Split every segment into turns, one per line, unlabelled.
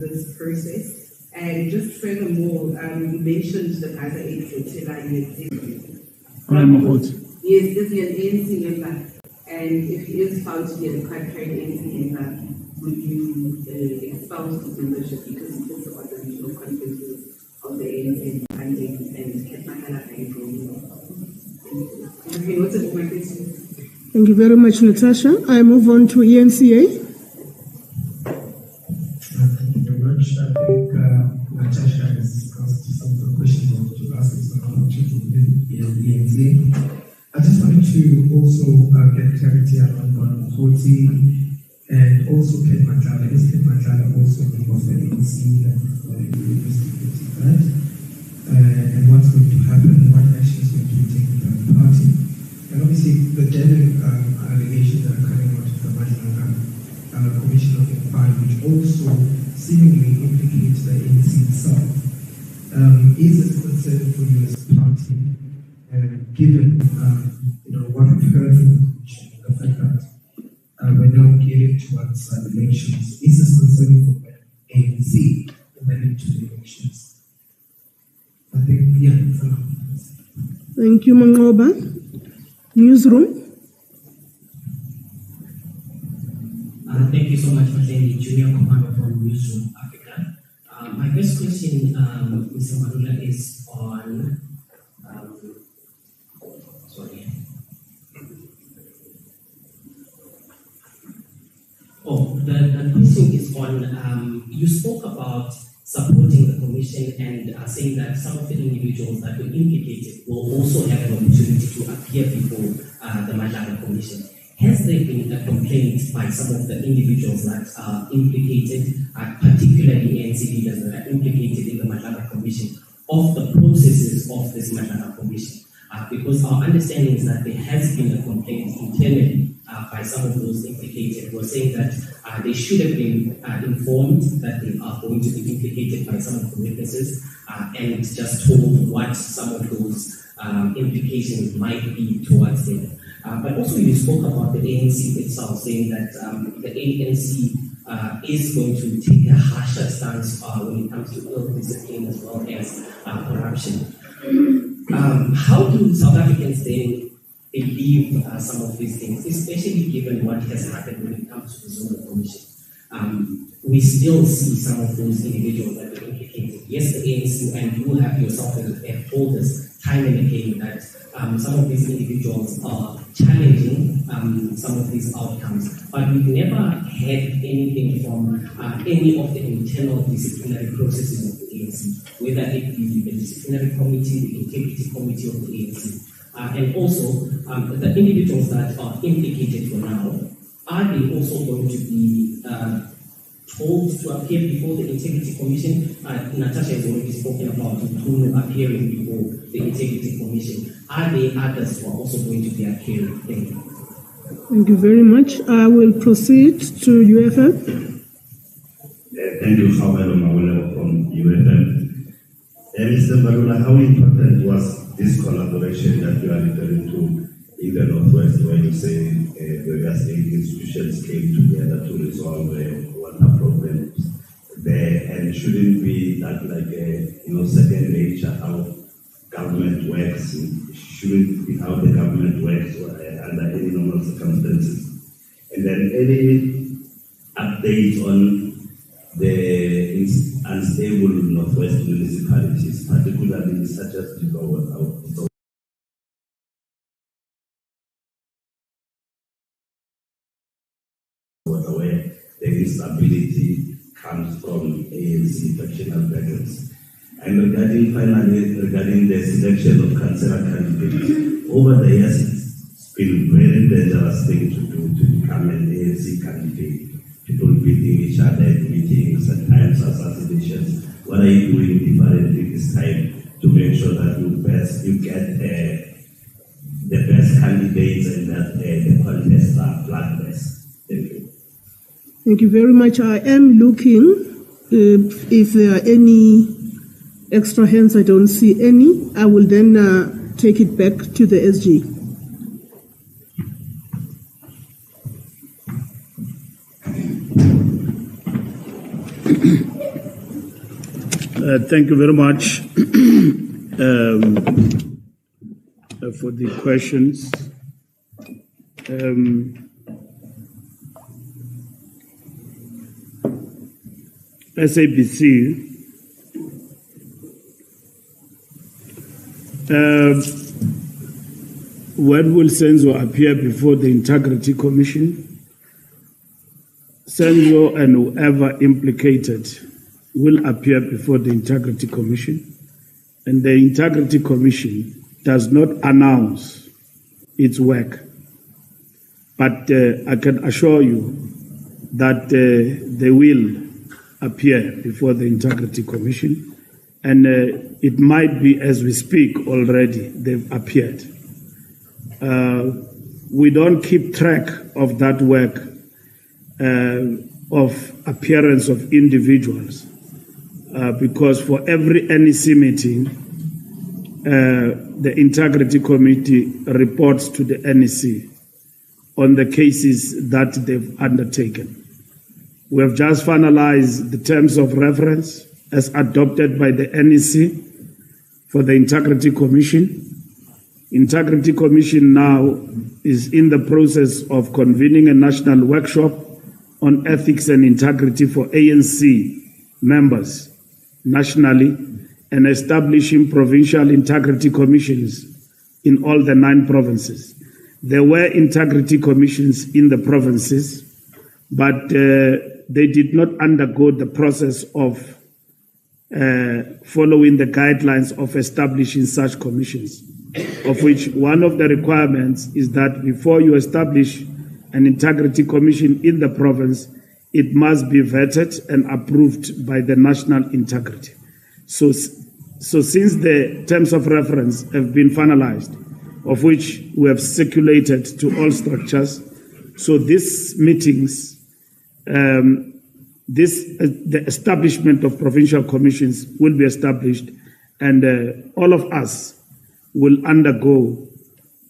this process. And just furthermore, you mentioned the Gaza aid flotilla. Yes, is he an ANC member? And if he is found to be a contrary ANC member, would you expel his membership because he talks about the regional conferences of the ANC and kept my hand up and have you noted my question?
Thank you very much, Natasha. I move on to ENCA.
Thank you very much. I think Natasha has asked some of the questions I want to ask, so I'll check with the ENCA. I just wanted to also get clarity around Hoti and also Ken Matala. Is Ken Matala also a member of the ANC right? And what's going to happen? What action is going to be taken by the party? And obviously, the damning allegations that are coming out of the Majlanga Commission of Inquiry, which also seemingly implicates the ANC itself, is this a concern for you as a party? Given what we've heard from the Commission, the fact that we're now gearing towards elections, is this concerning for the ANC when into the elections? I think,
Thank you, Mangoba. Newsroom.
Thank you so much for saying Junior Commander from Newsroom Africa. My first question, Mr. Mbalula, is on the question is on, you spoke about supporting the commission and saying that some of the individuals that were implicated will also have an opportunity to appear before the Majlanga Commission. Has there been a complaint by some of the individuals that are implicated, particularly ANC leaders that are implicated in the Majlanga Commission, of the processes of this Majlanga Commission? Because our understanding is that there has been a complaint internally by some of those implicated who are saying that they should have been informed that they are going to be implicated by some of the witnesses and just told what some of those implications might be towards them. But also you spoke about the ANC itself, saying that the ANC is going to take a harsher stance when it comes to ill discipline as well as corruption. How do South Africans then believe some of these things, especially given what has happened when it comes to the Zuma Commission? We still see some of those individuals that are implicated. Yes, the ANC, and you have yourself have told us time and again that some of these individuals are challenging some of these outcomes, but we've never had anything from any of the internal disciplinary processes of the ANC, whether it be the disciplinary committee, the integrity committee of the ANC. And also, the individuals that are implicated for now, are they also going to be told to appear before the Integrity Commission? Natasha has already spoken about Mtunu appearing before the Integrity Commission. Are there others who are also going to be appearing? Thank you.
Thank you very much. I will proceed to UFM.
Thank you, Fikile Mbalula from UFM. Mr. Mbalula, how important was this collaboration that you are referring to in the Northwest, where you say various institutions came together to resolve water problems there, and shouldn't be that like second nature how government works? Shouldn't be how the government works under any normal circumstances? And then any update on the unstable Northwest municipalities, particularly such as Jigawa, where the instability comes from ANC factional battles. And regarding the selection of councillor candidates, over the years it's been a very dangerous thing to do, to become an ANC candidate. People beating each other at meetings, at times assassinations. What are you doing differently this time to make sure that you get the best candidates and that the contests are bloodless? Thank you.
Thank you very much. I am looking if there are any extra hands. I don't see any. I will then take it back to the SG.
Thank you very much for the questions. SABC, when will Senzo appear before the Integrity Commission? Senzo and whoever implicated will appear before the Integrity Commission, and the Integrity Commission does not announce its work. But I can assure you that they will appear before the Integrity Commission, and it might be as we speak already they've appeared. We don't keep track of that work of appearance of individuals because for every NEC meeting, the Integrity Committee reports to the NEC on the cases that they've undertaken. We have just finalized the terms of reference as adopted by the NEC for the Integrity Commission. Integrity Commission now is in the process of convening a national workshop on ethics and integrity for ANC members nationally and establishing provincial integrity commissions in all the 9 provinces. There were integrity commissions in the provinces, but they did not undergo the process of following the guidelines of establishing such commissions, of which one of the requirements is that before you establish an integrity commission in the province, it must be vetted and approved by the national integrity. So since the terms of reference have been finalized, of which we have circulated to all structures, so these meetings, the establishment of provincial commissions will be established, and all of us will undergo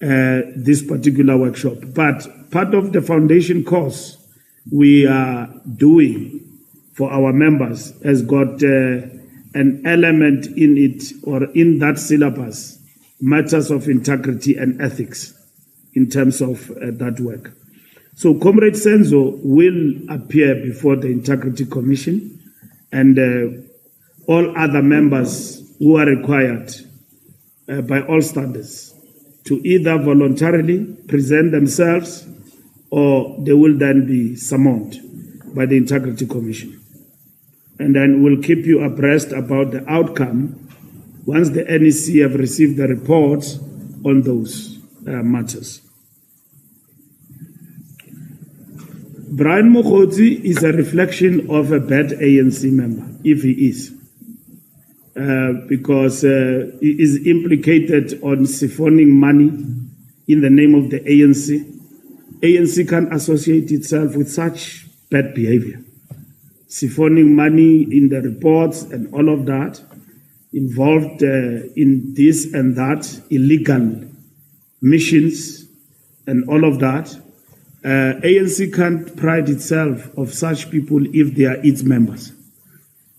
this particular workshop. But part of the foundation course we are doing for our members has got an element in it, or in that syllabus, matters of integrity and ethics in terms of that work. So Comrade Senzo will appear before the Integrity Commission, and all other members who are required by all standards to either voluntarily present themselves or they will then be summoned by the Integrity Commission. And then we'll keep you abreast about the outcome once the NEC have received the reports on those matters. Brian Mokgotsi is a reflection of a bad ANC member, if he is, because he is implicated on siphoning money in the name of the ANC. ANC can't associate itself with such bad behavior. Siphoning money in the reports and all of that, involved in this and that, illegal missions and all of that. ANC can't pride itself of such people if they are its members.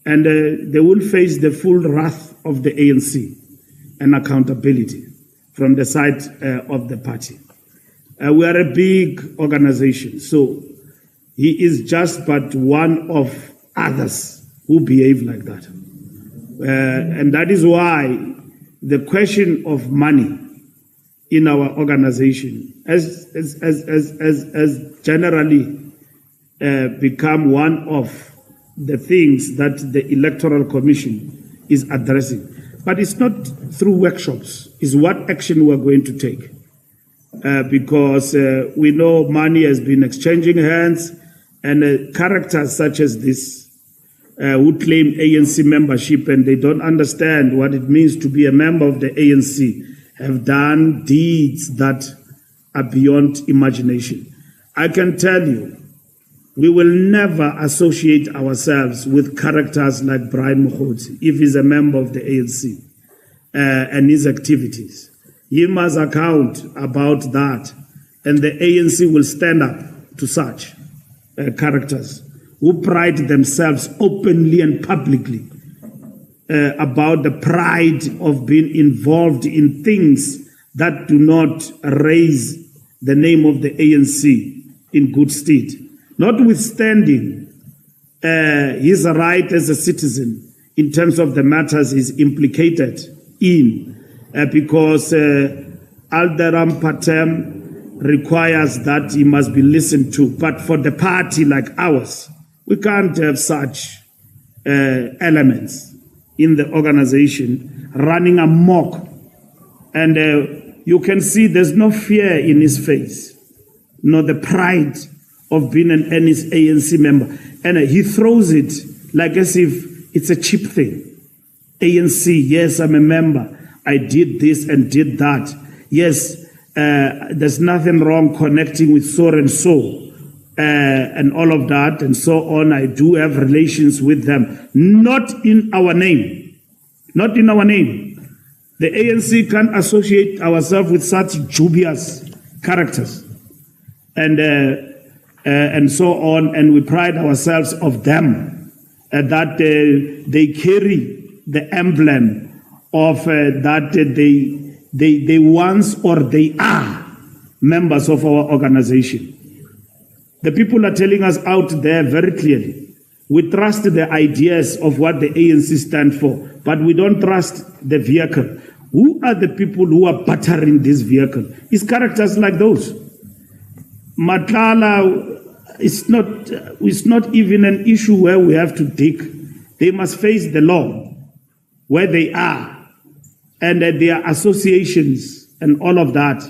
And they will face the full wrath of the ANC and accountability from the side of the party. We are a big organization, so he is just but one of others who behave like that. And that is why the question of money in our organization has generally become one of the things that the Electoral Commission is addressing. But it's not through workshops, it's what action we're going to take. Because we know money has been exchanging hands, and characters such as this who claim ANC membership and they don't understand what it means to be a member of the ANC have done deeds that are beyond imagination. I can tell you, we will never associate ourselves with characters like Brian Mokgotsi if he's a member of the ANC and his activities. He must account about that, and the ANC will stand up to such characters who pride themselves openly and publicly about the pride of being involved in things that do not raise the name of the ANC in good stead. Notwithstanding his right as a citizen in terms of the matters he's implicated in, because Alderam Patem requires that he must be listened to. But for the party like ours, we can't have such elements in the organization running amok. And you can see there's no fear in his face, nor the pride of being an ANC member. And he throws it like as if it's a cheap thing. ANC, yes, I'm a member. I did this and did that. Yes, there's nothing wrong connecting with so and so and all of that and so on. I do have relations with them. Not in our name. Not in our name. The ANC can't associate ourselves with such dubious characters and so on. And we pride ourselves of them, that they carry the emblem of that they once or they are members of our organization. The people are telling us out there very clearly, we trust the ideas of what the ANC stand for, but we don't trust the vehicle. Who are the people who are battering this vehicle? It's characters like those. Matlala is not even an issue where we have to dig. They must face the law where they are and their associations and all of that.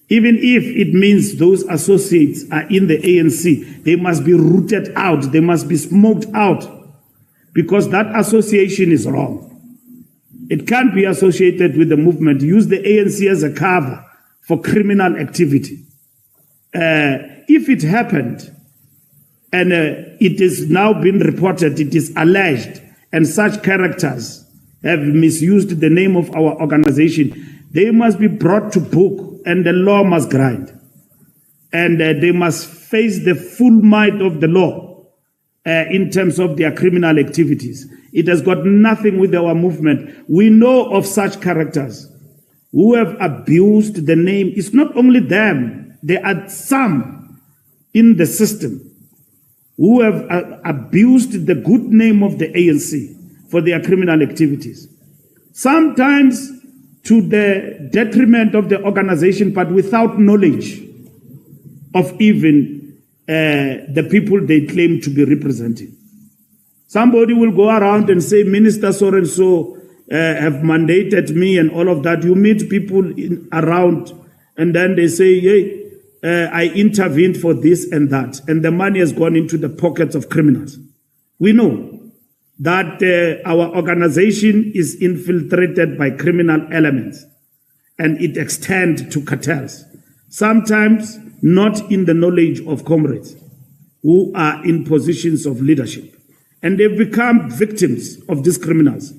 Even if it means those associates are in the ANC, they must be rooted out. They must be smoked out because that association is wrong. It can't be associated with the movement. Use the ANC as a cover for criminal activity. If it happened and it is now been reported, it is alleged, and such characters have misused the name of our organization, they must be brought to book and the law must grind. And they must face the full might of the law in terms of their criminal activities. It has got nothing with our movement. We know of such characters who have abused the name. It's not only them. There are some in the system who have abused the good name of the ANC for their criminal activities. Sometimes to the detriment of the organization, but without knowledge of even the people they claim to be representing. Somebody will go around and say, Minister so-and-so have mandated me and all of that. You meet people around and then they say, hey, I intervened for this and that. And the money has gone into the pockets of criminals. We know that our organization is infiltrated by criminal elements and it extends to cartels. Sometimes not in the knowledge of comrades who are in positions of leadership. And they've become victims of these criminals.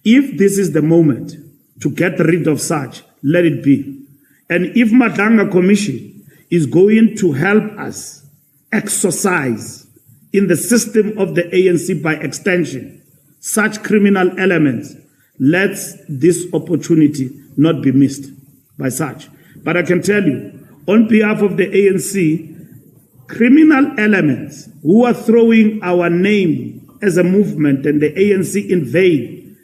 If this is the moment to get rid of such, let it be. And if Madanga Commission is going to help us exorcise in the system of the ANC by extension such criminal elements, let this opportunity not be missed by such. But I can tell you, on behalf of the ANC, criminal elements who are throwing our name as a movement and the ANC in vain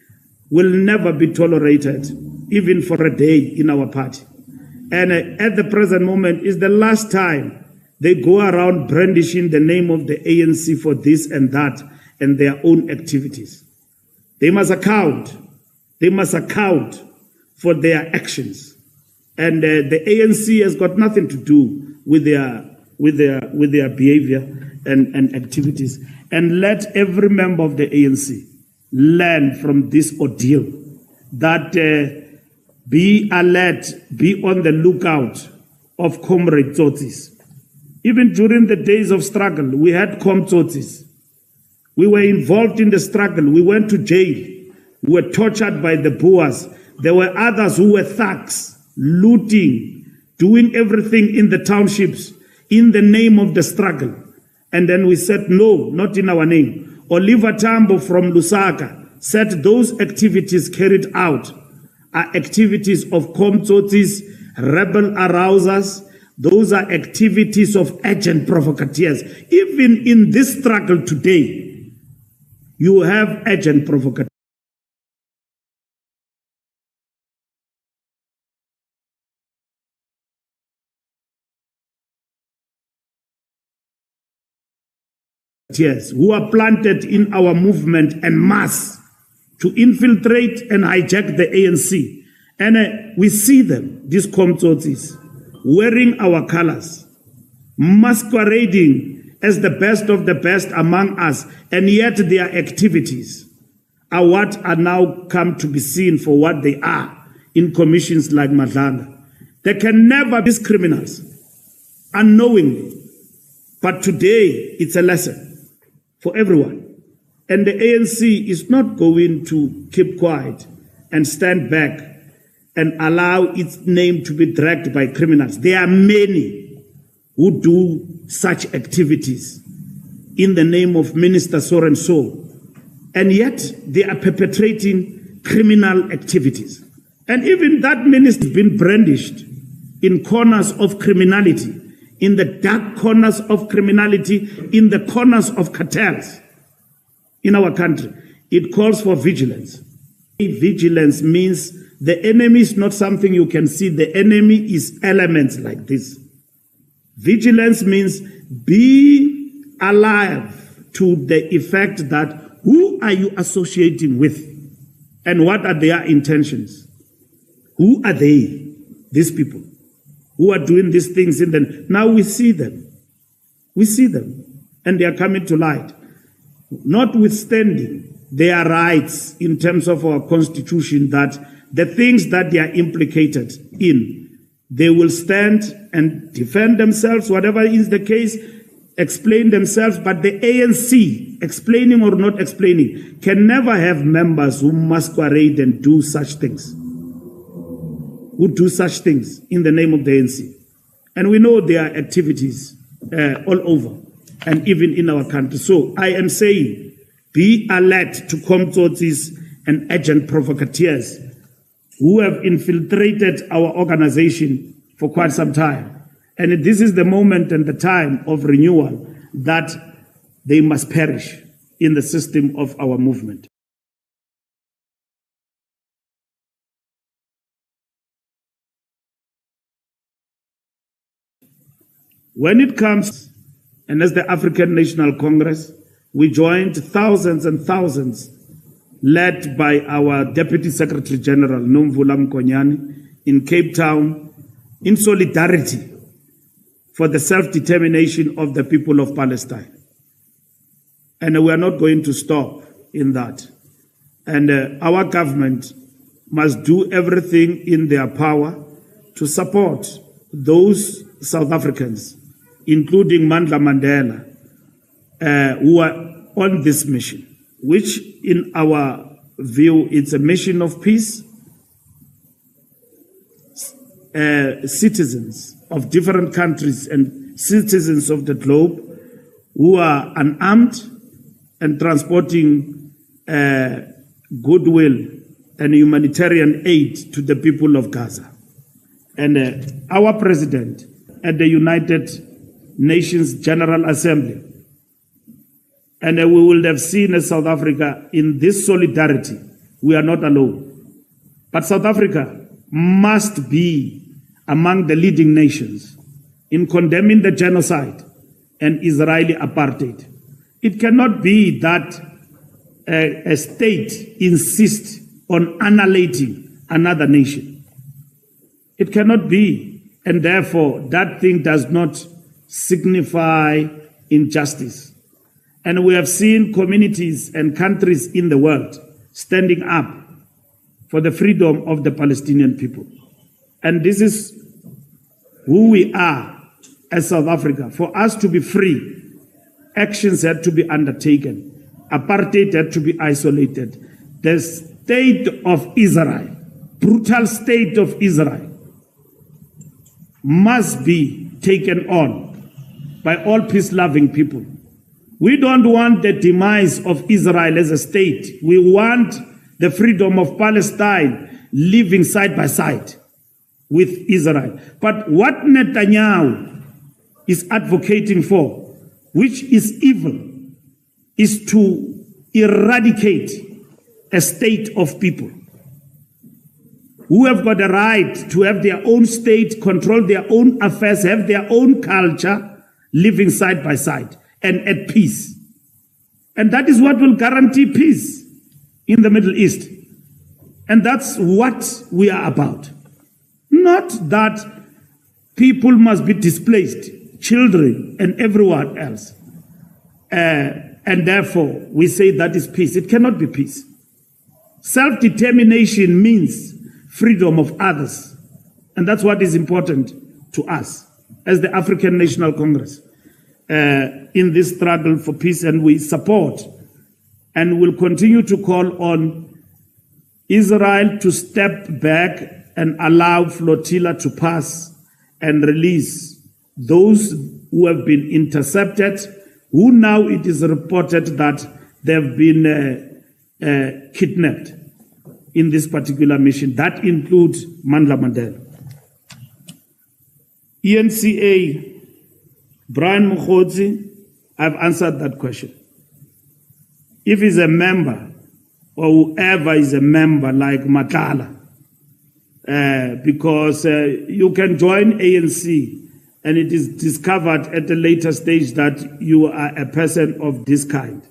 will never be tolerated, even for a day in our party. And at the present moment is the last time they go around brandishing the name of the ANC for this and that and their own activities. They must account. They must account for their actions. And the ANC has got nothing to do with their behavior and activities. And let every member of the ANC learn from this ordeal that be alert, be on the lookout of comrade Tsotsis. Even during the days of struggle, we had Tsotsis. We were involved in the struggle. We went to jail. We were tortured by the Boers. There were others who were thugs, looting, doing everything in the townships in the name of the struggle. And then we said, no, not in our name. Oliver Tambo from Lusaka said those activities carried out are activities of Komtsotsis, rebel arousers. Those are activities of agent provocateurs. Even in this struggle today, you have agent provocateurs. Who are planted in our movement en masse to infiltrate and hijack the ANC. And we see them, these Komtsotsis, wearing our colors, masquerading as the best of the best among us, and yet their activities are what are now come to be seen for what they are in commissions like Madlanga. They can never be criminals, unknowingly. But today, it's a lesson for everyone. And the ANC is not going to keep quiet and stand back and allow its name to be dragged by criminals. There are many who do such activities in the name of Minister so and so, and yet they are perpetrating criminal activities. And even that minister has been brandished in corners of criminality, in the dark corners of criminality, in the corners of cartels in our country. It calls for vigilance. Vigilance means the enemy is not something you can see. The enemy is elements like this. Vigilance means be alive to the effect that who are you associating with and what are their intentions? Who are they, these people who are doing these things in the... Now we see them. We see them. And they are coming to light. Notwithstanding their rights in terms of our constitution that the things that they are implicated in, they will stand and defend themselves, whatever is the case, explain themselves. But the ANC, explaining or not explaining, can never have members who masquerade and do such things. Who do such things in the name of the ANC. And we know there are activities all over and even in our country. So I am saying, be alert to Komtsotsis and agent provocateurs who have infiltrated our organization for quite some time. And this is the moment and the time of renewal that they must perish in the system of our movement. When it comes, and as the African National Congress, we joined thousands and thousands, led by our Deputy Secretary General, Nomvula Mkonyane, in Cape Town, in solidarity for the self-determination of the people of Palestine. And we are not going to stop in that. And our government must do everything in their power to support those South Africans, including Mandla Mandela, who are on this mission, which in our view, it's a mission of peace. Citizens of different countries and citizens of the globe who are unarmed and transporting goodwill and humanitarian aid to the people of Gaza. And our president at the United Nations General Assembly, and we will have seen as South Africa in this solidarity, we are not alone. But South Africa must be among the leading nations in condemning the genocide and Israeli apartheid. It cannot be that a state insists on annihilating another nation. It cannot be, and therefore that thing does not signify injustice. And we have seen communities and countries in the world standing up for the freedom of the Palestinian people. And this is who we are as South Africa. For us to be free, actions had to be undertaken. Apartheid had to be isolated. The state of Israel, brutal state of Israel, must be taken on by all peace-loving people We don't want the demise of Israel as a state. We want the freedom of Palestine living side by side with Israel. But what Netanyahu is advocating for, which is evil, is to eradicate a state of people who have got a right to have their own state, control their own affairs, have their own culture, living side by side and at peace. And that is what will guarantee peace in the Middle East. And that's what we are about. Not that people must be displaced, children and everyone else. And therefore, we say that is peace. It cannot be peace. Self-determination means freedom of others. And that's what is important to us as the African National Congress in this struggle for peace. And we support and will continue to call on Israel to step back and allow flotilla to pass and release those who have been intercepted, who now it is reported that they have been kidnapped in this particular mission. That includes Mandla Mandela. ENCA, Brian Mukhodzi, I've answered that question. If he's a member, or whoever is a member like Matala, because you can join ANC and it is discovered at a later stage that you are a person of this kind.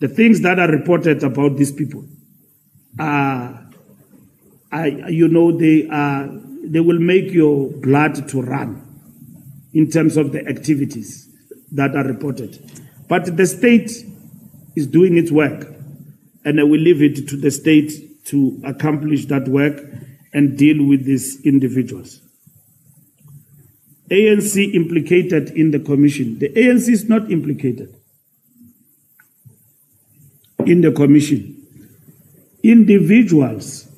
The things that are reported about these people are, they will make your blood to run in terms of the activities that are reported. But the state is doing its work, and I will leave it to the state to accomplish that work and deal with these individuals. ANC implicated in the commission. The ANC is not implicated in the commission. Individuals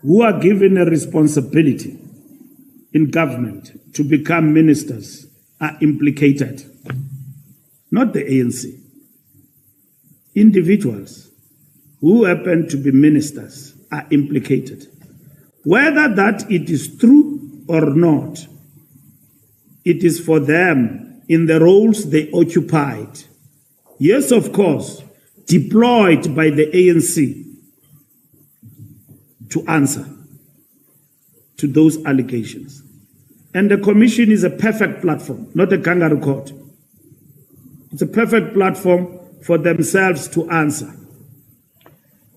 who are given a responsibility in government to become ministers are implicated, not the ANC. Individuals who happen to be ministers are implicated. Whether that it is true or not, it is for them in the roles they occupied. Yes, of course, deployed by the ANC to answer to those allegations. And the commission is a perfect platform, not a kangaroo court. It's a perfect platform for themselves to answer.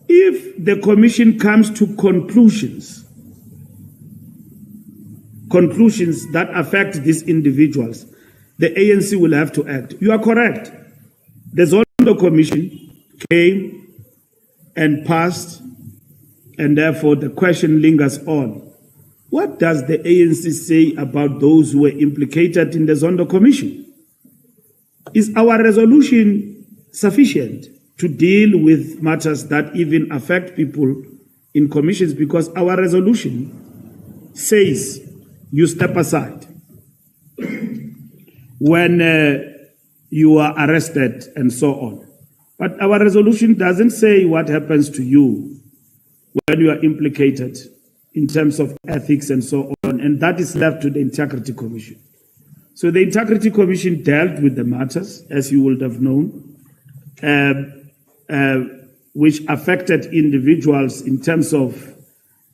If the commission comes to conclusions that affect these individuals, the ANC will have to act. You are correct. The Zondo Commission came and passed, and therefore the question lingers on. What does the ANC say about those who were implicated in the Zondo Commission? Is our resolution sufficient to deal with matters that even affect people in commissions? Because our resolution says you step aside when you are arrested and so on. But our resolution doesn't say what happens to you when you are implicated in terms of ethics and so on, and that is left to the Integrity Commission. So the Integrity Commission dealt with the matters, as you would have known, which affected individuals in terms of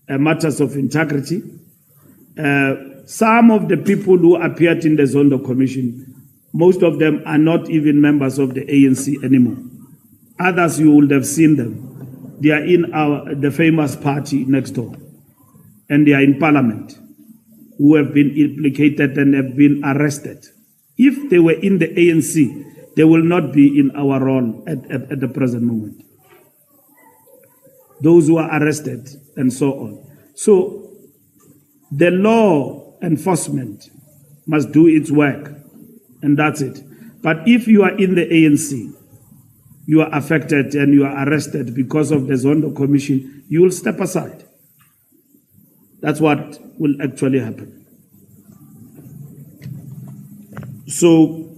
matters of integrity. Some of the people who appeared in the Zondo Commission, most of them are not even members of the ANC anymore. Others, you would have seen them. They are in the famous party next door, and they are in parliament, who have been implicated and have been arrested. If they were in the ANC, they will not be in our role at the present moment. Those who are arrested and so on. So the law enforcement must do its work, and that's it. But if you are in the ANC, you are affected and you are arrested because of the Zondo Commission, you will step aside. That's what will actually happen. So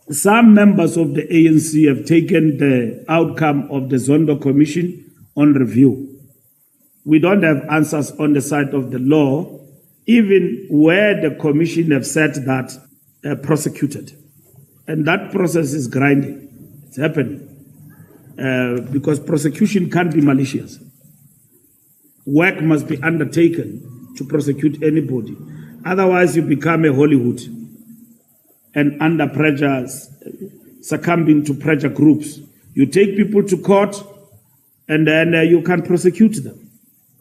some members of the ANC have taken the outcome of the Zondo Commission on review. We don't have answers on the side of the law, even where the commission have said that prosecuted. And that process is grinding. It's happening. Because prosecution can't be malicious. Work must be undertaken to prosecute anybody. Otherwise, you become a Hollywood and under pressure, succumbing to pressure groups. You take people to court and then you can't prosecute them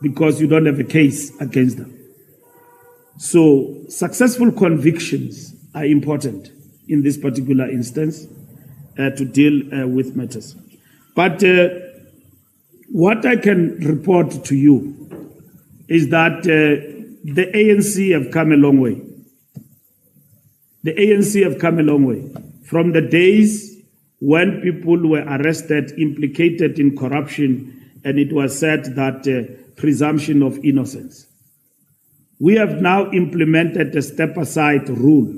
because you don't have a case against them. So successful convictions are important in this particular instance to deal with matters. But what I can report to you is that the ANC have come a long way. The ANC have come a long way. From the days when people were arrested, implicated in corruption, and it was said that presumption of innocence. We have now implemented a step-aside rule.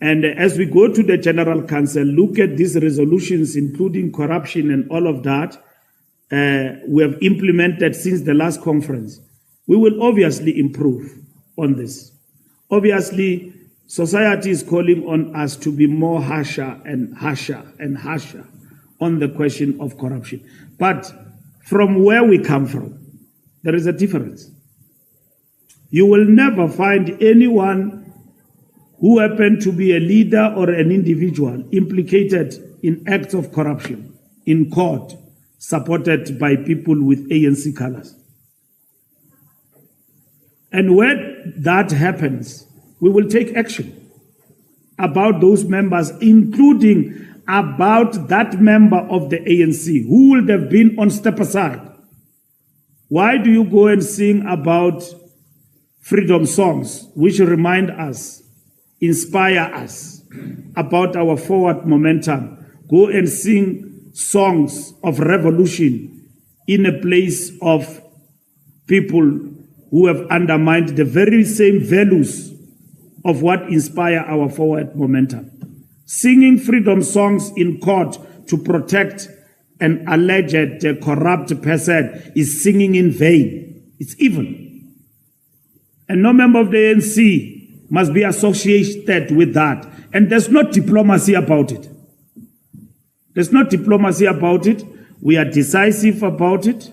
And as we go to the General Council, look at these resolutions, including corruption and all of that, we have implemented since the last conference. We will obviously improve on this. Obviously, society is calling on us to be more harsher and harsher and harsher on the question of corruption. But from where we come from, there is a difference. You will never find anyone who happened to be a leader or an individual implicated in acts of corruption in court, supported by people with ANC colors. And when that happens, we will take action about those members, including about that member of the ANC who would have been on step aside. Why do you go and sing about freedom songs, which remind us, inspire us about our forward momentum? Go and sing songs of revolution in a place of people who have undermined the very same values of what inspire our forward momentum. Singing freedom songs in court to protect an alleged corrupt person is singing in vain. It's evil. And no member of the ANC must be associated with that. And there's no diplomacy about it. There's no diplomacy about it. We are decisive about it.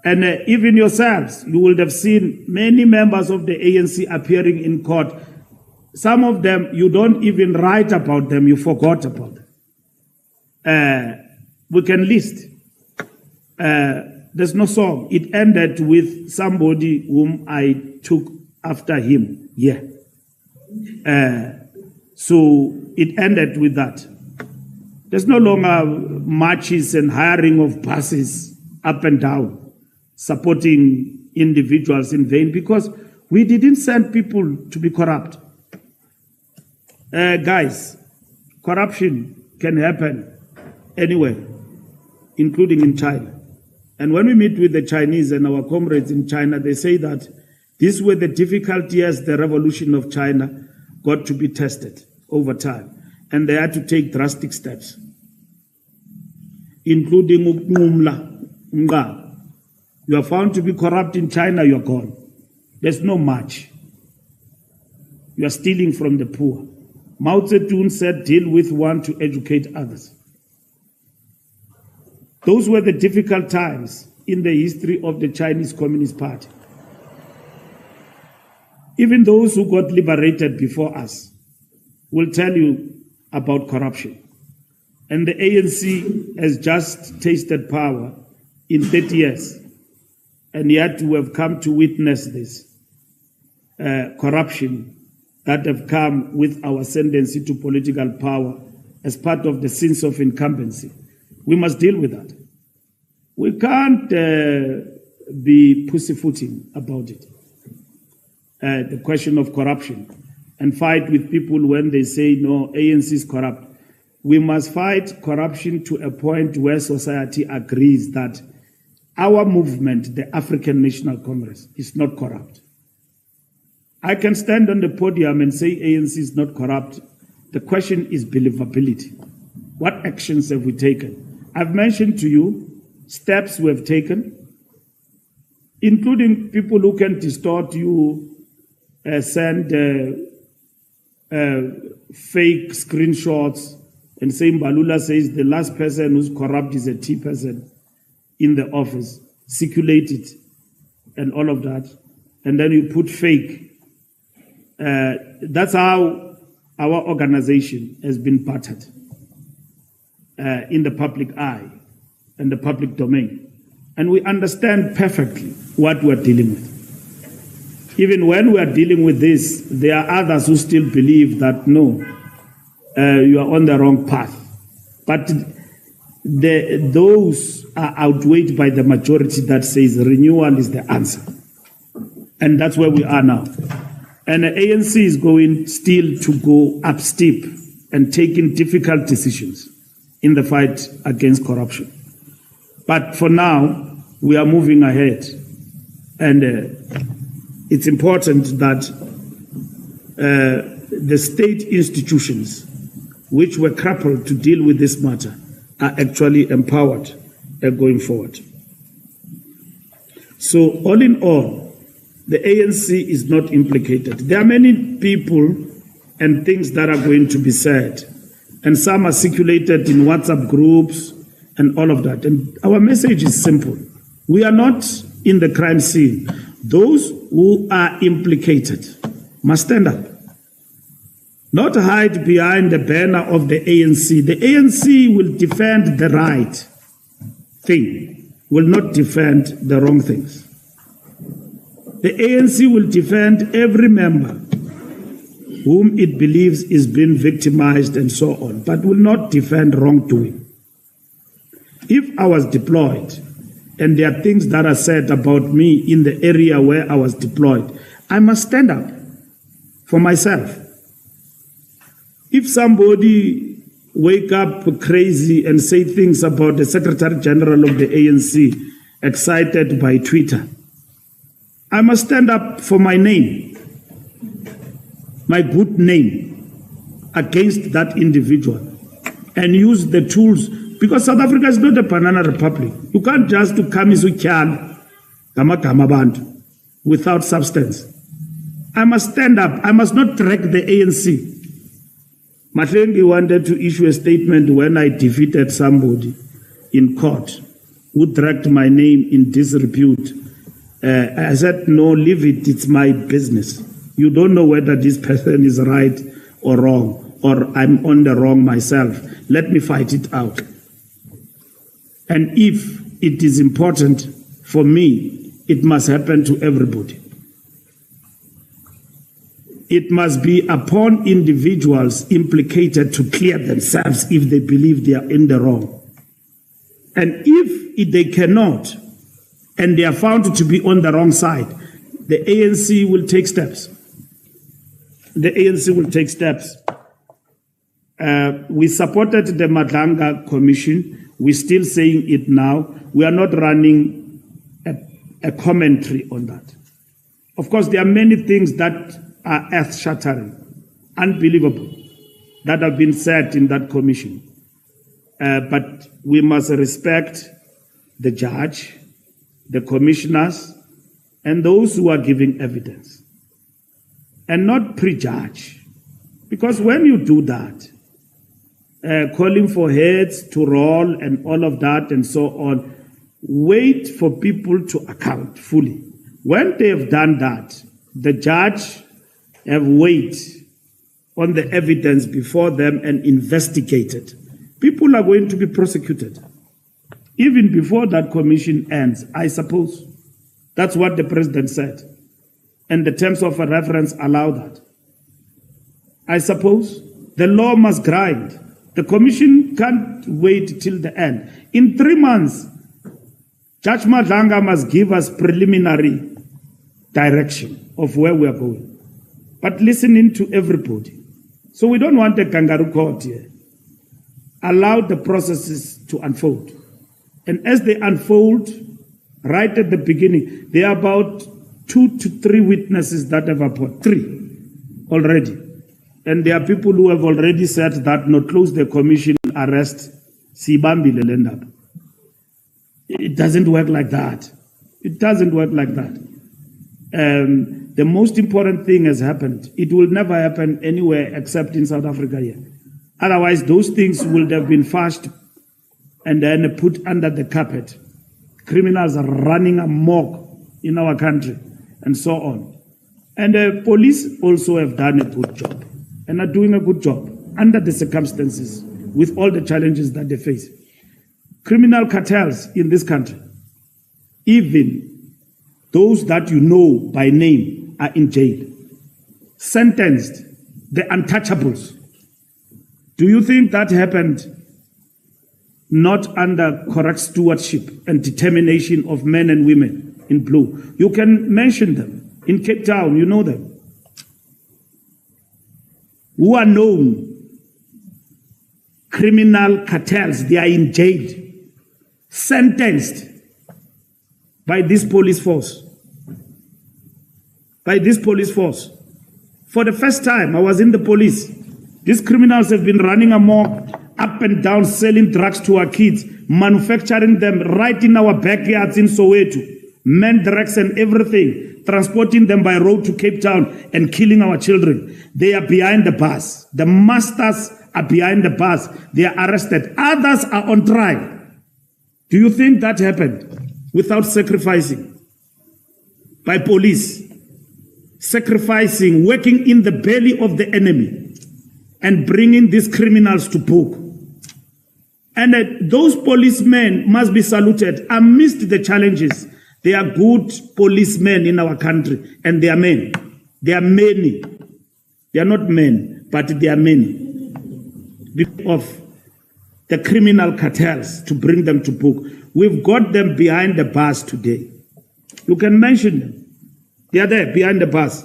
And even yourselves, you would have seen many members of the ANC appearing in court. Some of them, you don't even write about them, you forgot about them. We can list. There's no song. It ended with somebody whom I took after him. Yeah. So it ended with that. There's no longer marches and hiring of buses up and down, supporting individuals in vain, because we didn't send people to be corrupt. Guys, corruption can happen anywhere, including in China. And when we meet with the Chinese and our comrades in China, they say that these were the difficult years the revolution of China got to be tested over time. And they had to take drastic steps, including Umla. You are found to be corrupt in China, you are gone. There's no match. You are stealing from the poor. Mao Zedong said, deal with one to educate others. Those were the difficult times in the history of the Chinese Communist Party. Even those who got liberated before us will tell you about corruption. And the ANC has just tasted power in 30 years. And yet we have come to witness this corruption that have come with our ascendancy to political power as part of the sins of incumbency. We must deal with that. We can't be pussyfooting about it. The question of corruption and fight with people when they say, no, ANC is corrupt. We must fight corruption to a point where society agrees that our movement, the African National Congress, is not corrupt. I can stand on the podium and say ANC is not corrupt The question is believability. What actions have we taken? I've mentioned to you steps we have taken, including people who can distort you, send fake screenshots and say Mbalula says the last person who's corrupt is a T person in the office, circulate it and all of that. And then you put fake. That's how our organization has been battered in the public eye and the public domain. And we understand perfectly what we're dealing with. Even when we are dealing with this, there are others who still believe that, no, you are on the wrong path. But those are outweighed by the majority that says renewal is the answer. And that's where we are now. And the ANC is going still to go up steep and taking difficult decisions in the fight against corruption. But for now, we are moving ahead. And it's important that the state institutions which were crippled to deal with this matter are actually empowered going forward. So all in all, the ANC is not implicated. There are many people and things that are going to be said, and some are circulated in WhatsApp groups and all of that. And our message is simple. We are not in the crime scene. Those who are implicated must stand up. Not hide behind the banner of the ANC. The ANC will defend the right thing, will not defend the wrong things. The ANC will defend every member whom it believes is being victimized and so on, but will not defend wrongdoing. If I was deployed, and there are things that are said about me in the area where I was deployed, I must stand up for myself. If somebody wake up crazy and say things about the Secretary General of the ANC excited by Twitter, I must stand up for my name, my good name, against that individual and use the tools, because South Africa is not a banana republic. You can't just come without substance. I must stand up. I must not drag the ANC. Mahlengi wanted to issue a statement when I defeated somebody in court who dragged my name in disrepute. I said, no, leave it. It's my business. You don't know whether this person is right or wrong, or I'm on the wrong myself. Let me fight it out. And if it is important for me, it must happen to everybody. It must be upon individuals implicated to clear themselves if they believe they are in the wrong. And if they cannot, and they are found to be on the wrong side, the ANC will take steps. The ANC will take steps. We supported the Madlanga Commission. We're still saying it now. We are not running a commentary on that. Of course, there are many things that are earth-shattering, unbelievable, that have been said in that commission. But we must respect the judge, the commissioners, and those who are giving evidence, and not prejudge. Because when you do that, calling for heads to roll and all of that and so on, wait for people to account fully. When they have done that, the judge have weighed on the evidence before them and investigated. People are going to be prosecuted. Even before that commission ends, I suppose. That's what the president said. And the terms of a reference allow that. I suppose the law must grind. The commission can't wait till the end. In 3 months, Judge Madlanga must give us preliminary direction of where we are going. But listening to everybody. So we don't want a kangaroo court here. Allow the processes to unfold. And as they unfold, right at the beginning, there are about 2 to 3 witnesses that have appeared. 3 already. And there are people who have already said that not close the commission, arrest, sibambile lendab. It doesn't work like that. It doesn't work like that. The most important thing has happened. It will never happen anywhere except in South Africa here. Otherwise, those things would have been flushed and then put under the carpet. Criminals are running amok in our country and so on. And the police also have done a good job and are doing a good job under the circumstances with all the challenges that they face. Criminal cartels in this country, even those that you know by name, are in jail, sentenced, the untouchables. Do you think that happened not under correct stewardship and determination of men and women in blue? You can mention them. In Cape Town, you know them, who are known criminal cartels. They are in jail, sentenced by this police force. By this police force. For the first time, I was in the police. These criminals have been running amok, up and down, selling drugs to our kids, manufacturing them right in our backyards in Soweto, men drugs and everything, transporting them by road to Cape Town and killing our children. They are behind the bars. The masters are behind the bars. They are arrested. Others are on trial. Do you think that happened without sacrificing? By police, sacrificing, working in the belly of the enemy and bringing these criminals to book. And those policemen must be saluted amidst the challenges. They are good policemen in our country, and they are men. They are many. They are not men, but they are many. Of the criminal cartels to bring them to book. We've got them behind the bars today. You can mention them. They are there behind the bars.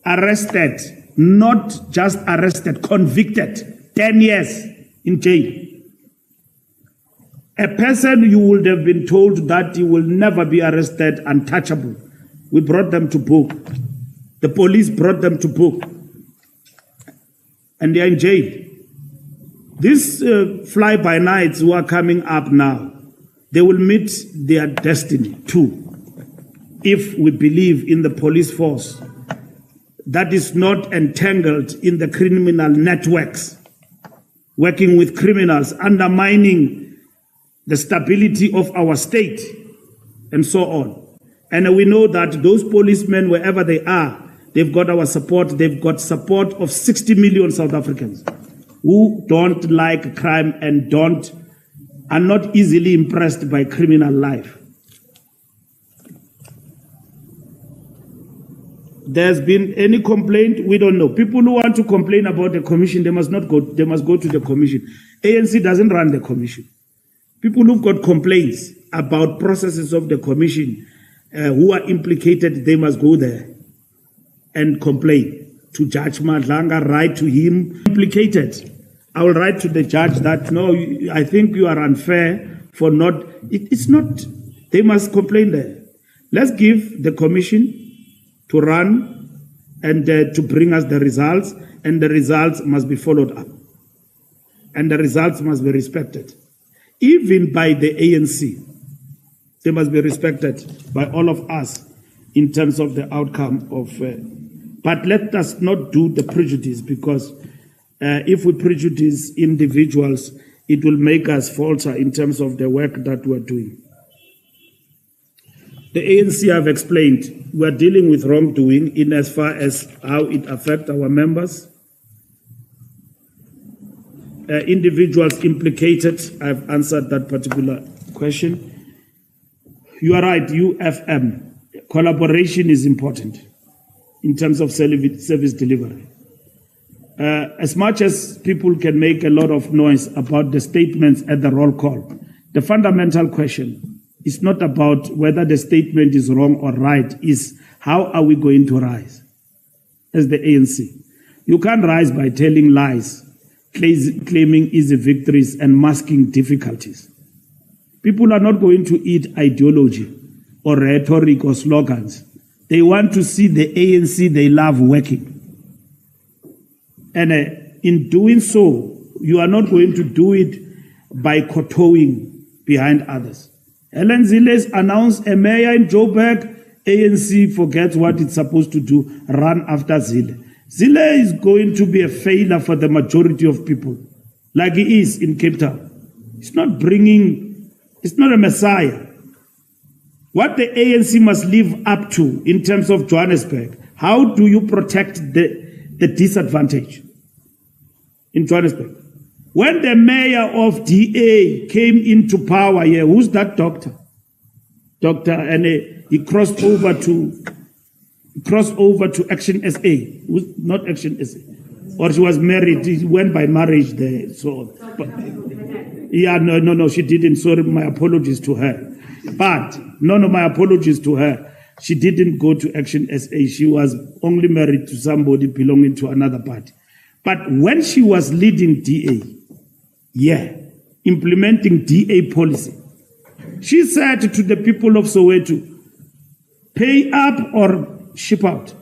Arrested, not just arrested, convicted, 10 years in jail. A person you would have been told that he will never be arrested, untouchable. We brought them to book. The police brought them to book. And they are in jail. These fly-by-nights who are coming up now, they will meet their destiny too. If we believe in the police force that is not entangled in the criminal networks, working with criminals, undermining the stability of our state, and so on. And we know that those policemen, wherever they are, they've got our support. They've got support of 60 million South Africans who don't like crime and are not easily impressed by criminal life. There's been any complaint? We don't know. People who want to complain about the commission, they must go to the commission. ANC doesn't run the commission. People who've got complaints about processes of the commission who are implicated, they must go there and complain to Judge Madlanga, write to him, implicated. I will write to the judge that, no, I think you are unfair for not, it's not, they must complain there. Let's give the commission to run and to bring us the results, and the results must be followed up. And the results must be respected. Even by the ANC, they must be respected by all of us in terms of the outcome of. But let us not do the prejudice, because if we prejudice individuals, it will make us falter in terms of the work that we're doing. The ANC have explained we are dealing with wrongdoing in as far as how it affects our members. Individuals implicated, I've answered that particular question. You are right, UFM. Collaboration is important in terms of service delivery. As much as people can make a lot of noise about the statements at the roll call, the fundamental question is not about whether the statement is wrong or right, is how are we going to rise as the ANC? You can't rise by telling lies, claiming easy victories and masking difficulties. People are not going to eat ideology or rhetoric or slogans. They want to see the ANC they love working. And in doing so, you are not going to do it by kowtowing behind others. Helen Zille's announced a mayor in Joburg. ANC forgets what it's supposed to do, run after Zille. Zille is going to be a failure for the majority of people, like he is in Cape Town. It's not a messiah. What the ANC must live up to in terms of Johannesburg, how do you protect the disadvantage in Johannesburg? When the mayor of DA came into power here, who's that doctor? And he crossed over to Action SA. Not Action SA. Or she was married. He went by marriage there. So, yeah, no, she didn't. Sorry, my apologies to her. But, my apologies to her. She didn't go to Action SA. She was only married to somebody belonging to another party. But when she was leading DA, implementing DA policy, she said to the people of Soweto, pay up or ship out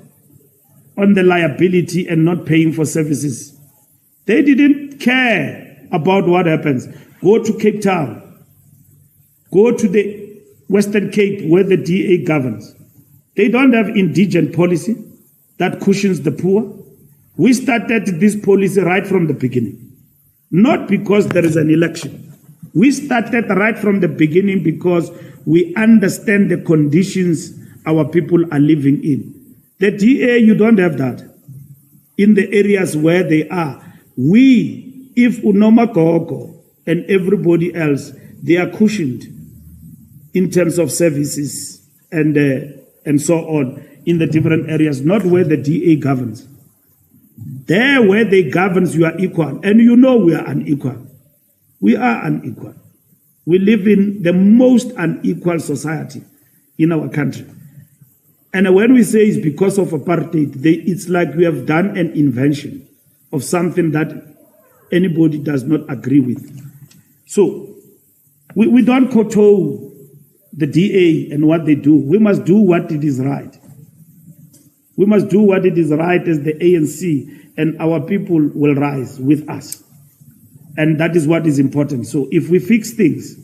on the liability and not paying for services. They didn't care about what happens. Go to Cape Town. Go to the Western Cape where the DA governs. They don't have indigent policy that cushions the poor. We started this policy right from the beginning. Not because there is an election. We started right from the beginning because we understand the conditions our people are living in. The DA, you don't have that. In the areas where they are. If Unoma Gogo and everybody else, they are cushioned in terms of services and so on in the different areas, not where the DA governs. There where they governs, you are equal. And you know we are unequal. We are unequal. We live in the most unequal society in our country. And when we say it's because of apartheid, it's like we have done an invention of something that anybody does not agree with. So we don't kowtow the DA and what they do. We must do what it is right. We must do what it is right as the ANC, and our people will rise with us. And that is what is important. So if we fix things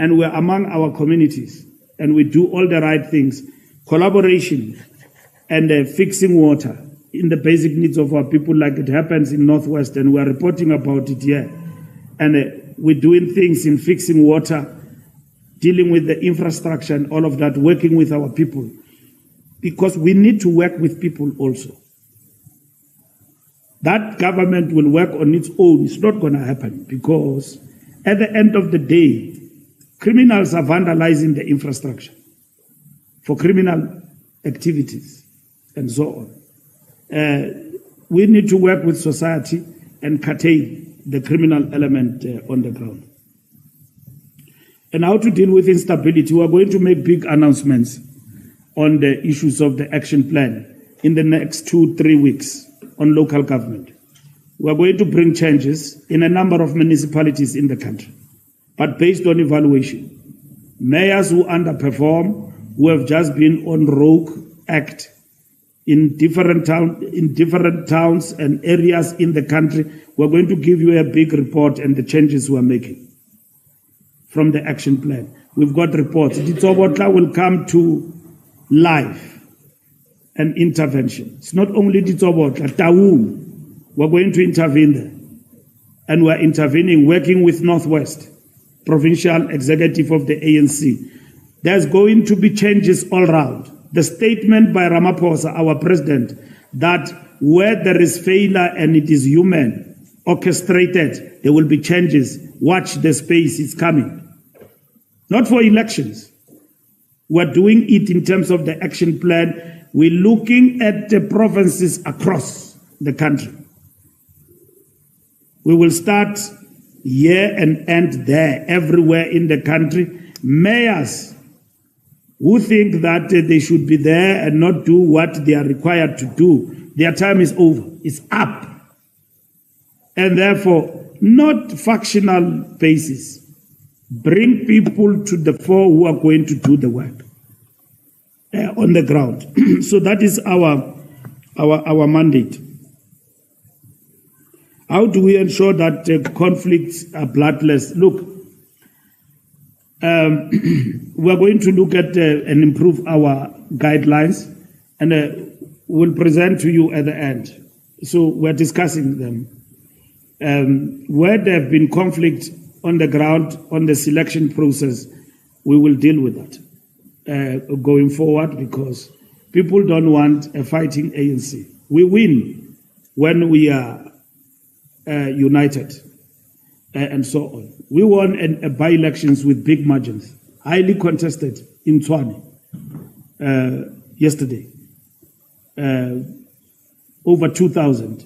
and we're among our communities and we do all the right things, collaboration and fixing water in the basic needs of our people, like it happens in Northwest, and we're reporting about it here. And we're doing things in fixing water, dealing with the infrastructure and all of that, working with our people. Because we need to work with people also. That government will work on its own. It's not going to happen because at the end of the day, criminals are vandalizing the infrastructure for criminal activities and so on. We need to work with society and curtail the criminal element on the ground. And how to deal with instability, we are going to make big announcements on the issues of the action plan in the next 2-3 weeks on local government. We are going to bring changes in a number of municipalities in the country, but based on evaluation. Mayors who underperform, who have just been on rogue act in different towns and areas in the country, we're going to give you a big report and the changes we're making from the action plan. We've got reports. Ditsobotla will come to life and intervention. It's not only Ditsobotla, Taung, we're going to intervene there. And we're intervening, working with Northwest, provincial executive of the ANC. There's going to be changes all around. The statement by Ramaphosa, our president, that where there is failure and it is human, orchestrated, there will be changes. Watch the space, it's coming. Not for elections. We're doing it in terms of the action plan. We're looking at the provinces across the country. We will start here and end there, everywhere in the country. Mayors who think that they should be there and not do what they are required to do, their time is over. It's up. And therefore, not factional basis. Bring people to the fore who are going to do the work on the ground. So that is our mandate. How do we ensure that conflicts are bloodless? Look, we're going to look at and improve our guidelines, and we'll present to you at the end. So we're discussing them. Where there have been conflict on the ground, on the selection process, we will deal with that going forward, because people don't want a fighting ANC. We win when we are united and so on. We won by-elections with big margins, highly contested in Tshwane yesterday, over 2,000.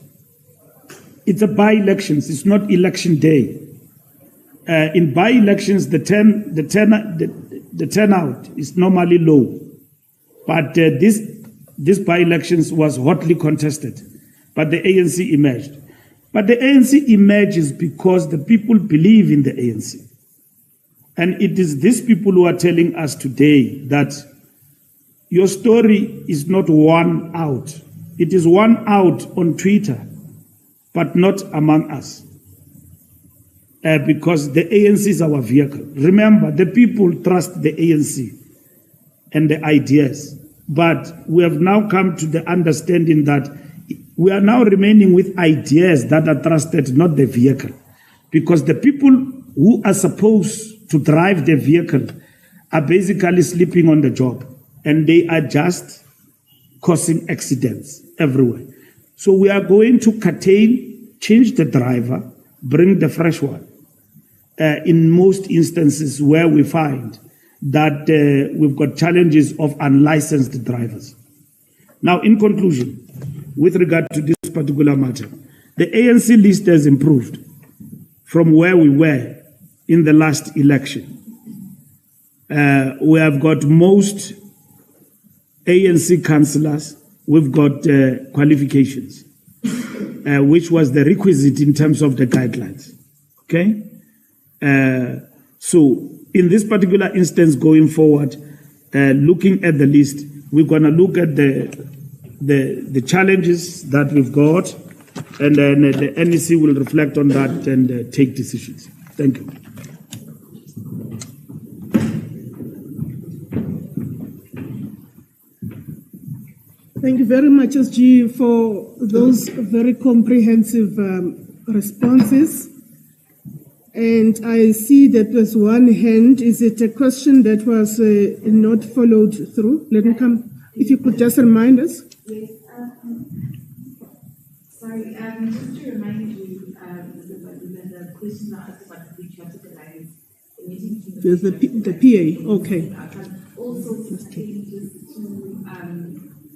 It's a by-elections, it's not election day. In by-elections, the turnout is normally low, but this by-elections was hotly contested, but the ANC emerged. But the ANC emerges because the people believe in the ANC. And it is these people who are telling us today that your story is not won out. It is won out on Twitter, but not among us. Because the ANC is our vehicle. Remember, the people trust the ANC and the ideas. But we have now come to the understanding that we are now remaining with ideas that are trusted, not the vehicle. Because the people who are supposed to drive the vehicle are basically sleeping on the job. And they are just causing accidents everywhere. So we are going to curtail, change the driver, bring the fresh one. In most instances where we find that we've got challenges of unlicensed drivers. Now, in conclusion, with regard to this particular matter, the ANC list has improved from where we were in the last election. We have got most ANC councillors, we've got qualifications, which was the requisite in terms of the guidelines. Okay? So in this particular instance going forward, looking at the list, we're going to look at the challenges that we've got, and then the NEC will reflect on that and take decisions. Thank you.
Thank you very much, SG, for those very comprehensive responses. And I see that there's one hand. Is it a question that was not followed through? Let me come. If you could just remind us.
Yes. Sorry. Just to remind you, the question I asked about the patriotic alliance, the meeting between
There's the PA. Okay.
Also, just to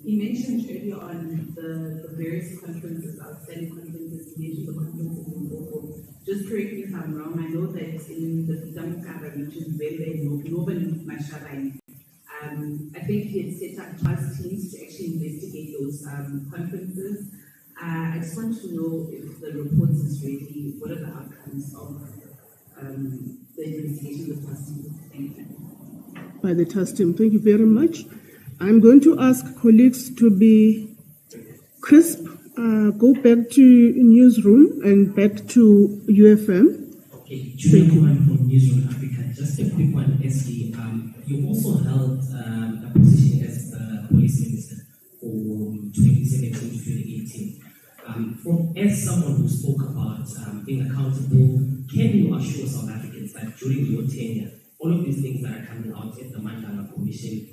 you mentioned earlier on the various conferences, outstanding conferences, you mentioned the conferences in Boko. Just correct me if I'm wrong, I know that in the Damukara region, where they Northern Masharai, I think he had set up task teams to actually investigate those conferences. I just want to know if the report is ready, what are the outcomes of the investigation of the task team? Thank you.
By the task team, thank you very much. I'm going to ask colleagues to be crisp, go back to newsroom and back to UFM.
Okay, Julian Cohen from Newsroom Africa. Just a quick one, SG. You also held a position as the police minister for 2017 to 2018. As someone who spoke about being accountable, can you assure South Africans that during your tenure, all of these things that are coming out at the Mandela Commission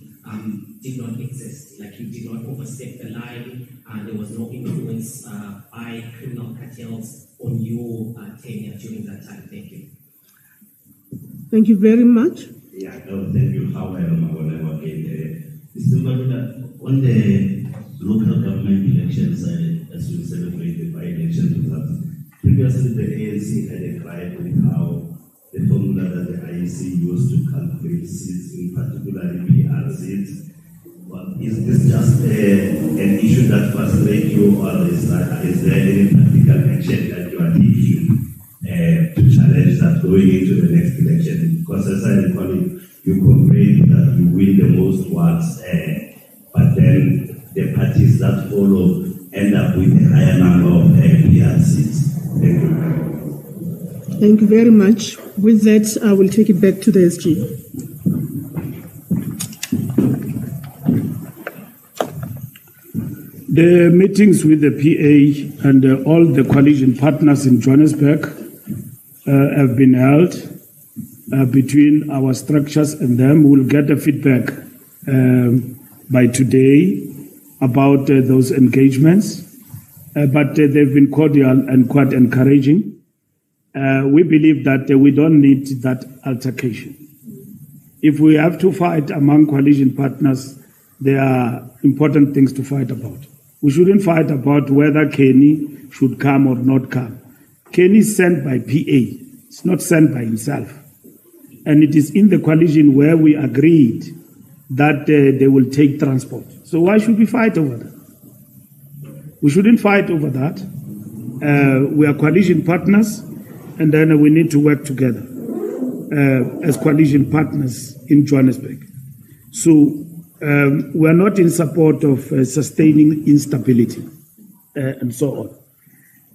did not exist? Like, you did not overstep the line, there was no influence by criminal cartels on your tenure during that time. Thank you.
Thank you very much.
Yeah, no, thank you. How I am again. Mr. Mbalula, on the local government elections, as we celebrated by elections results, previously the ANC had a gripe with how the formula that the IEC used to calculate seats, in particular PR seats. Well, is this just an issue that frustrates you, or is there any practical action that you are taking to challenge that going into the next election? Because as I recall it, you complained that you win the most wards, but then the parties that follow end up with a higher number of PR seats. Thank you.
Thank you very much. With that, I will take it back to the SG.
The meetings with the PA and all the coalition partners in Johannesburg have been held between our structures and them. We'll get the feedback by today about those engagements, but they've been cordial and quite encouraging. We believe that we don't need that altercation. If we have to fight among coalition partners, there are important things to fight about. We shouldn't fight about whether Kenny should come or not come. Kenny is sent by PA. It's not sent by himself. And it is in the coalition where we agreed that they will take transport. So why should we fight over that? We shouldn't fight over that. We are coalition partners, and then we need to work together as coalition partners in Johannesburg. So we are not in support of sustaining instability and so on.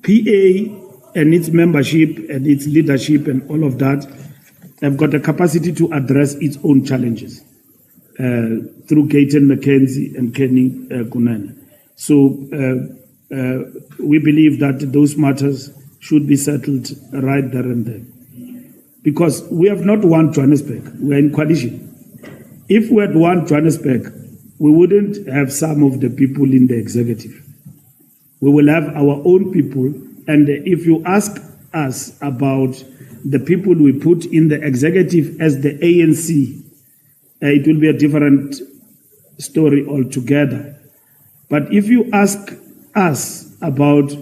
PA and its membership and its leadership and all of that have got the capacity to address its own challenges through Gayton McKenzie and Kenny Kunene. So we believe that those matters should be settled right there and then. Because we have not won Johannesburg, we are in coalition. If we had won Johannesburg, we wouldn't have some of the people in the executive. We will have our own people, and if you ask us about the people we put in the executive as the ANC, it will be a different story altogether. But if you ask us about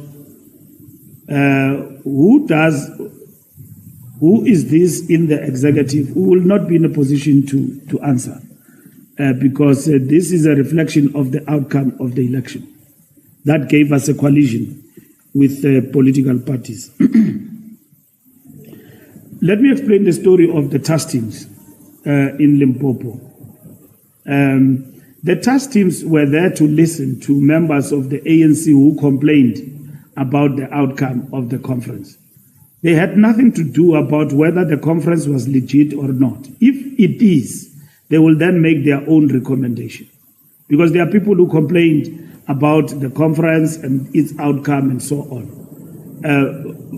who is this in the executive, we will not be in a position to answer because this is a reflection of the outcome of the election. That gave us a coalition with political parties. Let me explain the story of the task teams in Limpopo. The task teams were there to listen to members of the ANC who complained about the outcome of the conference. They had nothing to do about whether the conference was legit or not. If it is, they will then make their own recommendation. Because there are people who complained about the conference and its outcome and so on.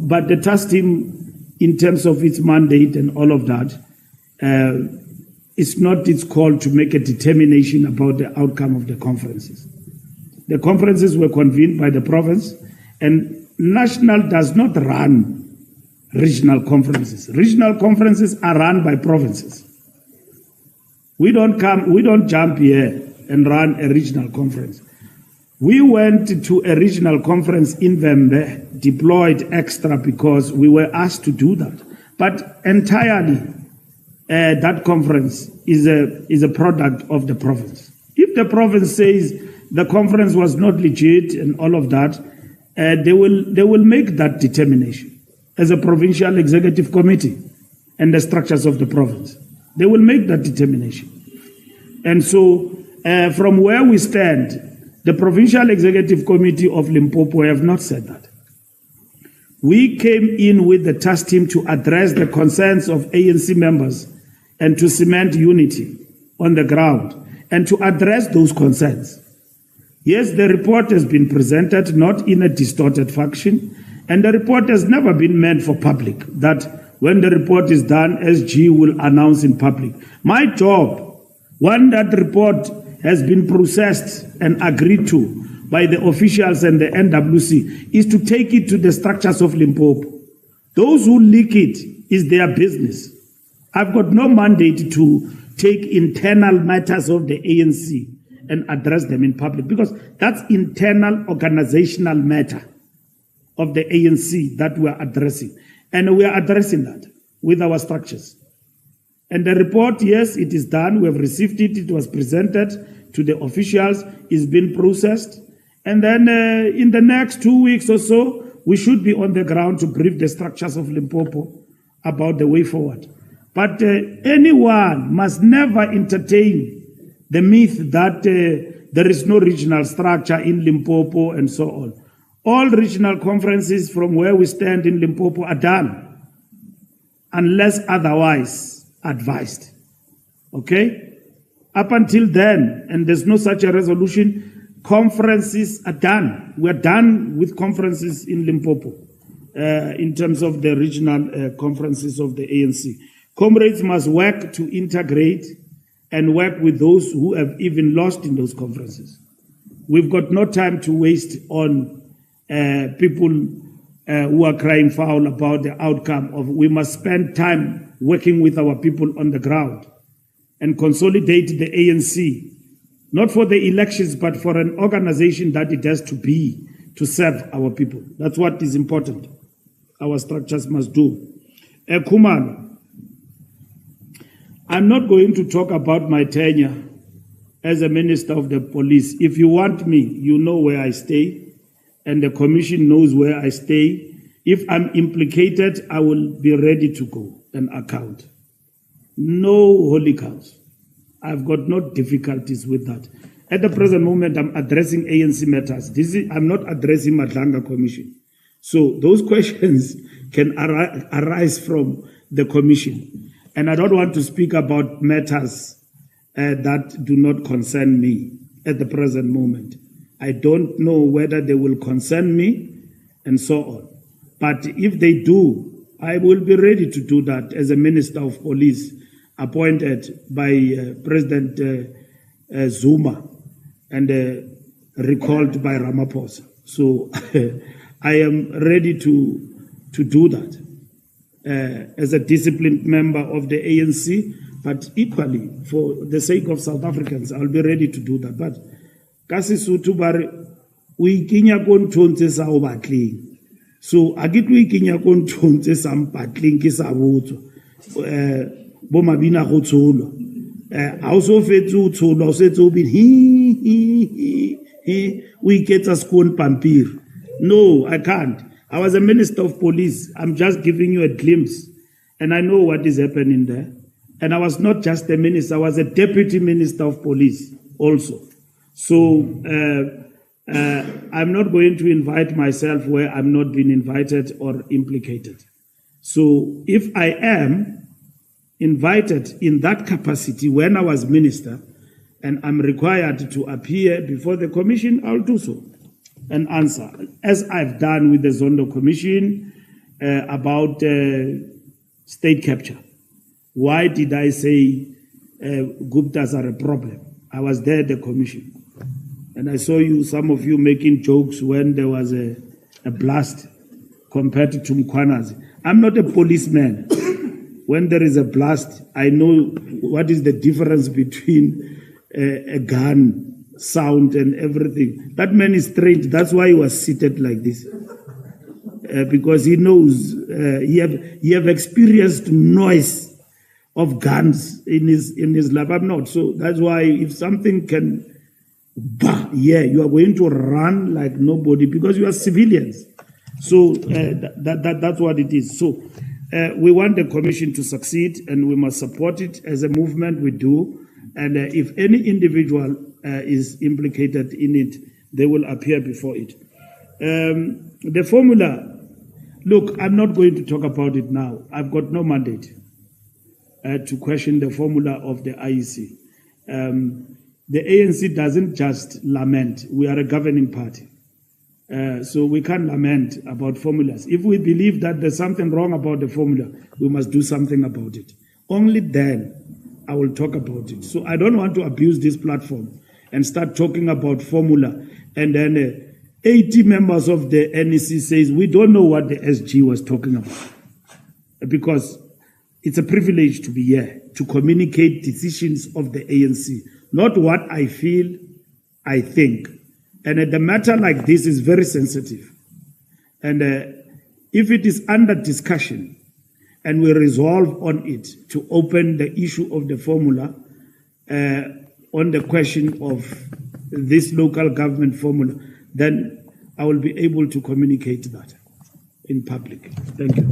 But the task team, in terms of its mandate and all of that, it's not its call to make a determination about the outcome of the conferences. The conferences were convened by the province, and national does not run regional conferences. Regional conferences are run by provinces. We don't jump here and run a regional conference. We went to a regional conference in Vembe, deployed extra because we were asked to do that. But entirely, that conference is a product of the province. If the province says the conference was not legit and all of that, they will make that determination as a provincial executive committee and the structures of the province. They will make that determination. And so from where we stand, the Provincial Executive Committee of Limpopo have not said that. We came in with the task team to address the concerns of ANC members and to cement unity on the ground and to address those concerns. Yes, the report has been presented not in a distorted fashion, and the report has never been meant for public, that when the report is done, SG will announce in public. My job, when that report has been processed and agreed to by the officials and the NWC, is to take it to the structures of Limpopo. Those who leak it is their business. I've got no mandate to take internal matters of the ANC and address them in public, because that's internal organizational matter of the ANC that we're addressing. And we are addressing that with our structures. And the report, yes, it is done. We have received it. It was presented to the officials. It's been processed. And then in the next 2 weeks or so, we should be on the ground to brief the structures of Limpopo about the way forward. But anyone must never entertain the myth that there is no regional structure in Limpopo and so on. All regional conferences from where we stand in Limpopo are done, unless otherwise advised. Okay? Up until then, and there's no such a resolution, conferences are done. We're done with conferences in Limpopo in terms of the regional conferences of the ANC. Comrades must work to integrate and work with those who have even lost in those conferences. We've got no time to waste on people who are crying foul about the outcome of. We must spend time working with our people on the ground and consolidate the ANC, not for the elections, but for an organization that it has to be to serve our people. That's what is important. Our structures must do. Khumalo, I'm not going to talk about my tenure as a minister of the police. If you want me, you know where I stay, and the commission knows where I stay. If I'm implicated, I will be ready to go and account. No holy cows. I've got no difficulties with that. At the present moment, I'm addressing ANC matters. I'm not addressing Madlanga Commission. So those questions can arise from the commission. And I don't want to speak about matters that do not concern me at the present moment. I don't know whether they will concern me and so on. But if they do, I will be ready to do that as a Minister of Police appointed by President Zuma and recalled by Ramaphosa. So I am ready to do that as a disciplined member of the ANC, but equally for the sake of South Africans, I'll be ready to do that. But kasi Sotho bare o ikinya ko nthong tse sa o batleng. So a ke tlo ikinya ko nthong tse sa mpatleng ke sa botso. Bo mabina go tsholwa. Ha o so fetse o tsholwa o setse o bin o iketsa sekon pampiri. No, I can't. I was a minister of police. I'm just giving you a glimpse. And I know what is happening there. And I was not just a minister, I was a deputy minister of police also. So I'm not going to invite myself where I'm not being invited or implicated. So if I am invited in that capacity when I was minister and I'm required to appear before the commission, I'll do so and answer, as I've done with the Zondo Commission about state capture. Why did I say Guptas are a problem? I was there at the commission. And I saw some of you making jokes when there was a blast compared to Mkhwanazi. I'm not a policeman. When there is a blast, I know what is the difference between a gun, sound, and everything. That man is trained. That's why he was seated like this. Because he knows, he have experienced noise of guns in his lab. I'm not. So that's why if something can, you are going to run like nobody because you are civilians. So that's what it is. So we want the commission to succeed and we must support it as a movement. We do. And if any individual is implicated in it, they will appear before it. The formula, look, I'm not going to talk about it now. I've got no mandate to question the formula of the IEC. The ANC doesn't just lament. We are a governing party. So we can't lament about formulas. If we believe that there's something wrong about the formula, we must do something about it. Only then I will talk about it. So I don't want to abuse this platform and start talking about formula. And then 80 members of the NEC says, we don't know what the SG was talking about. Because it's a privilege to be here, to communicate decisions of the ANC, not what I feel, I think. And the matter like this is very sensitive. And if it is under discussion and we resolve on it to open the issue of the formula on the question of this local government formula, then I will be able to communicate that in public. Thank you.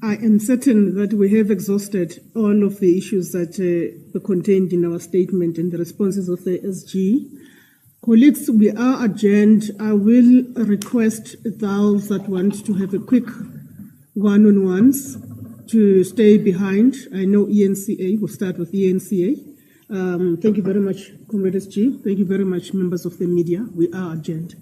I am certain that we have exhausted all of the issues that were contained in our statement and the responses of the SG. Colleagues, we are adjourned. I will request those that want to have a quick one-on-ones to stay behind. I know ENCA, we'll start with ENCA. Thank you very much, Comrade SG. Thank you very much, members of the media. We are adjourned.